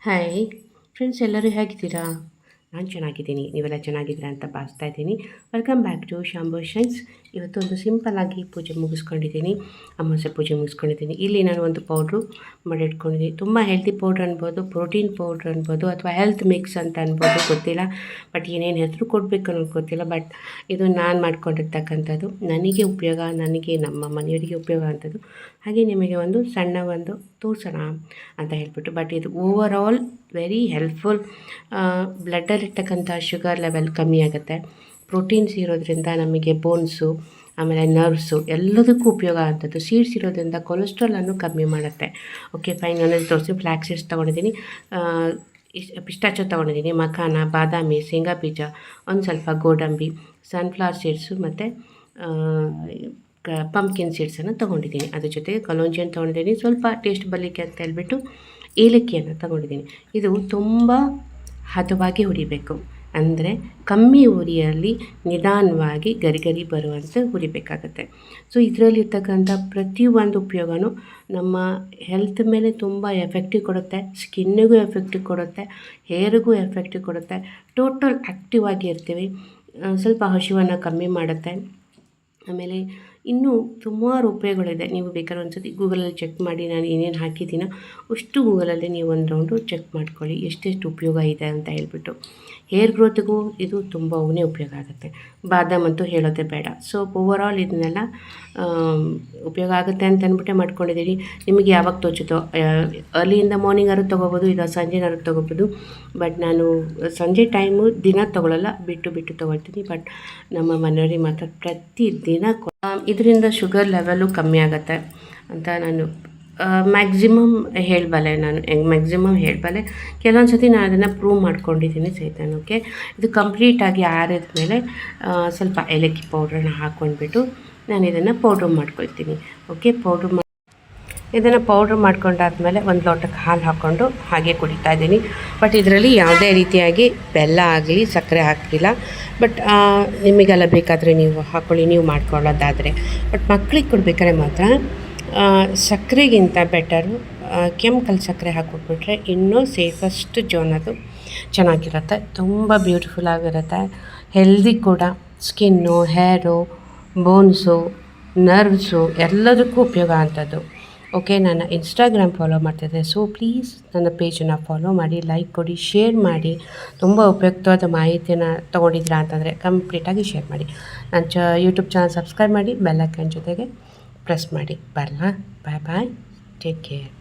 Hi friends, ಎಲ್ಲರೂ ಹೇಗಿದ್ದೀರಾ? ನಾನು ಚೆನ್ನಾಗಿದ್ದೀನಿ. ನೀವೆಲ್ಲ ಚೆನ್ನಾಗಿದ್ದೀರಾ ಅಂತ ಭಾವಿಸ್ತಾ ಇದ್ದೀನಿ. Welcome back to Shambhu Shines. ಇವತ್ತು ಒಂದು ಸಿಂಪಲ್ಲಾಗಿ ಪೂಜೆ ಮುಗಿಸ್ಕೊಂಡಿದ್ದೀನಿ. ಅಮಾವಾಸ್ಯೆ ಪೂಜೆ ಮುಗಿಸ್ಕೊಂಡಿದ್ದೀನಿ. ಇಲ್ಲಿ ನಾನು ಒಂದು ಪೌಡ್ರು ಮಾಡಿಟ್ಕೊಂಡಿದ್ದೀನಿ. ತುಂಬ ಹೆಲ್ತಿ ಪೌಡ್ರ್ ಅನ್ಬೋದು, ಪ್ರೋಟೀನ್ ಪೌಡ್ರ್ ಅನ್ಬೋದು, ಅಥವಾ ಹೆಲ್ತ್ ಮಿಕ್ಸ್ ಅಂತ ಅನ್ಬೋದು, ಗೊತ್ತಿಲ್ಲ. ಬಟ್ ಏನೇನು ಹೆಸರು ಕೊಡಬೇಕು ಅನ್ನೋದು ಗೊತ್ತಿಲ್ಲ. ಬಟ್ ಇದು ನಾನು ಮಾಡ್ಕೊಂಡಿರ್ತಕ್ಕಂಥದ್ದು, ನನಗೆ ಉಪಯೋಗ, ನನಗೆ ನಮ್ಮ ಮನೆಯವರಿಗೆ ಉಪಯೋಗ ಅಂಥದ್ದು. ಹಾಗೆ ನಿಮಗೆ ಒಂದು ಸಣ್ಣ ಒಂದು ತೋರಿಸೋಣ ಅಂತ ಹೇಳ್ಬಿಟ್ಟು. ಬಟ್ ಇದು ಓವರ್ ಆಲ್ ವೆರಿ ಹೆಲ್ಪ್ಫುಲ್. ಬ್ಲಡ್ಡಲ್ಲಿರ್ತಕ್ಕಂಥ ಶುಗರ್ ಲೆವೆಲ್ ಕಮ್ಮಿ ಆಗುತ್ತೆ. ಪ್ರೋಟೀನ್ಸ್ ಇರೋದ್ರಿಂದ ನಮಗೆ ಬೋನ್ಸು, ಆಮೇಲೆ ನರ್ವ್ಸು ಎಲ್ಲದಕ್ಕೂ ಉಪಯೋಗ ಆಗ್ತದ್ದು. ಸೀಡ್ಸ್ ಇರೋದ್ರಿಂದ ಕೊಲೆಸ್ಟ್ರಾಲನ್ನು ಕಮ್ಮಿ ಮಾಡುತ್ತೆ. Okay fine. ನಾನು ತೋರಿಸಿ ಫ್ಲ್ಯಾಕ್ ಸೀಡ್ಸ್ ತೊಗೊಂಡಿದ್ದೀನಿ, ಪಿಸ್ಟಾಚೋ ತೊಗೊಂಡಿದ್ದೀನಿ, ಮಖಾನ, ಬಾದಾಮಿ, ಶೇಂಗಾ ಬೀಜ, ಒಂದು ಸ್ವಲ್ಪ ಗೋಡಂಬಿ, ಸನ್ಫ್ಲವರ್ ಸೀಡ್ಸು ಮತ್ತು ಪಂಪ್ಕಿನ್ ಸೀಡ್ಸನ್ನು ತೊಗೊಂಡಿದ್ದೀನಿ. ಅದ್ರ ಜೊತೆಗೆ ಕಲೋಂಜಿಯನ್ನು ತೊಗೊಂಡಿದ್ದೀನಿ. ಸ್ವಲ್ಪ ಟೇಸ್ಟ್ ಬರಲಿಕ್ಕೆ ಅಂತ ಹೇಳ್ಬಿಟ್ಟು ಏಲಕ್ಕಿಯನ್ನು ತೊಗೊಂಡಿದ್ದೀನಿ. ಇದು ತುಂಬ ಹದವಾಗಿ ಹುರಿಬೇಕು, ಅಂದರೆ ಕಮ್ಮಿ ಉರಿಯಲ್ಲಿ ನಿಧಾನವಾಗಿ ಗರಿ ಬರುವಂತೆ ಹುರಿಬೇಕಾಗತ್ತೆ. ಸೊ ಇದರಲ್ಲಿರ್ತಕ್ಕಂಥ ಪ್ರತಿಯೊಂದು ಉಪಯೋಗವೂ ನಮ್ಮ ಹೆಲ್ತ್ ಮೇಲೆ ತುಂಬ ಎಫೆಕ್ಟಿವ್ ಕೊಡುತ್ತೆ. ಸ್ಕಿನ್ನಿಗೂ ಎಫೆಕ್ಟಿವ್ ಕೊಡುತ್ತೆ, ಹೇರಿಗೂ ಎಫೆಕ್ಟಿವ್ ಕೊಡುತ್ತೆ. ಟೋಟಲ್ ಆ್ಯಕ್ಟಿವ್ ಆಗಿ ಇರ್ತೀವಿ. ಸ್ವಲ್ಪ ಹಸಿವನ್ನು ಕಮ್ಮಿ ಮಾಡುತ್ತೆ. ಆಮೇಲೆ ಇನ್ನೂ ಸುಮಾರು ಉಪಯೋಗಗಳಿದೆ. ನೀವು ಬೇಕಾದ್ರೆ ಒಂದು ಸತಿ ಗೂಗಲಲ್ಲಿ ಚೆಕ್ ಮಾಡಿ, ನಾನು ಏನೇನು ಹಾಕಿದ್ದೀನೋ ಅಷ್ಟು ಗೂಗಲಲ್ಲಿ ನೀವು ಒಂದು ರೌಂಡು ಚೆಕ್ ಮಾಡ್ಕೊಳ್ಳಿ, ಎಷ್ಟೆಷ್ಟು ಉಪಯೋಗ ಇದೆ ಅಂತ ಹೇಳ್ಬಿಟ್ಟು. ಹೇರ್ ಗ್ರೋತ್ಗೂ ಇದು ತುಂಬ ಉಪಯೋಗ ಆಗುತ್ತೆ. ಬಾದಾಮ್ ಅಂತೂ ಹೇಳೋದೇ ಬೇಡ. ಸೊ ಓವರಾಲ್ ಇದನ್ನೆಲ್ಲ ಉಪಯೋಗ ಆಗುತ್ತೆ ಅಂತ ಅಂದ್ಬಿಟ್ಟೆ ಮಾಡ್ಕೊಂಡಿದ್ದೀನಿ. ನಿಮಗೆ ಯಾವಾಗ ತೋಚುತ್ತೋ ಅರ್ಲಿಯಿಂದ ಮಾರ್ನಿಂಗಾದ್ರು ತೊಗೋಬೋದು, ಇಲ್ಲ ಸಂಜೆನಾದ್ರು ತೊಗೋಬೋದು. ಬಟ್ ನಾನು ಸಂಜೆ ಟೈಮು ದಿನ ತೊಗೊಳ್ಳಲ್ಲ, ಬಿಟ್ಟು ತೊಗೊಳ್ತೀನಿ. ಬಟ್ ನಮ್ಮ ಮನೆಯವರಿಗೆ ಮಾತ್ರ ಪ್ರತಿದಿನ ಇದರಿಂದ ಶುಗರ್ ಲೆವೆಲು ಕಮ್ಮಿ ಆಗುತ್ತೆ ಅಂತ ನಾನು ಮ್ಯಾಕ್ಸಿಮಮ್ ಹೇಳಬಲ್ಲೆ. ಮ್ಯಾಕ್ಸಿಮಮ್ ಹೇಳಬಲ್ಲೆ. ಕೆಲವೊಂದು ಸತಿ ನಾನು ಅದನ್ನು ಪ್ರೂವ್ ಮಾಡ್ಕೊಂಡಿದ್ದೀನಿ ಸಹಿತ. ಓಕೆ, ಇದು ಕಂಪ್ಲೀಟಾಗಿ ಆರಿದ ಮೇಲೆ ಸ್ವಲ್ಪ ಏಲಕ್ಕಿ ಪೌಡ್ರನ್ನ ಹಾಕ್ಕೊಂಡ್ಬಿಟ್ಟು ನಾನು ಇದನ್ನು ಪೌಡ್ರ್ ಮಾಡ್ಕೊಳ್ತೀನಿ. ಓಕೆ, ಇದನ್ನು ಪೌಡ್ರ್ ಮಾಡ್ಕೊಂಡಾದ್ಮೇಲೆ ಒಂದು ಲೋಟಕ್ಕೆ ಹಾಲು ಹಾಕ್ಕೊಂಡು ಹಾಗೆ ಕುಡಿತಾ ಇದ್ದೀನಿ. ಬಟ್ ಇದರಲ್ಲಿ ಯಾವುದೇ ರೀತಿಯಾಗಿ ಬೆಲ್ಲ ಆಗಲಿ ಸಕ್ಕರೆ ಹಾಕಿಲ್ಲ. ಬಟ್ ನಿಮಗೆಲ್ಲ ಬೇಕಾದರೆ ನೀವು ಹಾಕ್ಕೊಳ್ಳಿ, ನೀವು ಮಾಡ್ಕೊಳ್ಳೋದಾದರೆ. ಬಟ್ ಮಕ್ಕಳಿಗೆ ಕೊಡಬೇಕಾದ್ರೆ ಮಾತ್ರ ಸಕ್ಕರೆಗಿಂತ ಬೆಟರು ಕೆಮಿಕಲ್ ಸಕ್ಕರೆ ಹಾಕ್ಕೊಟ್ಬಿಟ್ರೆ ಇನ್ನೂ ಸೇಫಸ್ಟ್ ಜೋನ್. ಅದು ಚೆನ್ನಾಗಿರುತ್ತೆ, ತುಂಬ ಬ್ಯೂಟಿಫುಲ್ ಆಗಿರುತ್ತೆ, ಹೆಲ್ದಿ ಕೂಡ. ಸ್ಕಿನ್ನು, ಹೇರು, ಬೋನ್ಸು, ನರ್ವ್ಸು ಎಲ್ಲದಕ್ಕೂ ಉಪಯೋಗ ಅಂಥದ್ದು. ಓಕೆ, ನಾನು ಇನ್ಸ್ಟಾಗ್ರಾಮ್ ಫಾಲೋ ಮಾಡ್ತಿದ್ದೆ. ಸೊ ಪ್ಲೀಸ್ ನನ್ನ ಪೇಜನ್ನು ಫಾಲೋ ಮಾಡಿ, ಲೈಕ್ ಕೊಡಿ, ಶೇರ್ ಮಾಡಿ. ತುಂಬ ಉಪಯುಕ್ತವಾದ ಮಾಹಿತಿಯನ್ನು ತೊಗೊಂಡಿದ್ದೀರಾ ಅಂತಂದರೆ ಕಂಪ್ಲೀಟಾಗಿ ಶೇರ್ ಮಾಡಿ. ನನ್ನ ಯೂಟ್ಯೂಬ್ ಚಾನಲ್ ಸಬ್ಸ್ಕ್ರೈಬ್ ಮಾಡಿ, ಬೆಲ್ ಐಕಾನ್ ಜೊತೆಗೆ ಪ್ರೆಸ್ ಮಾಡಿ. ಬಾಯ್ ಬಾಯ್, ಟೇಕ್ ಕೇರ್.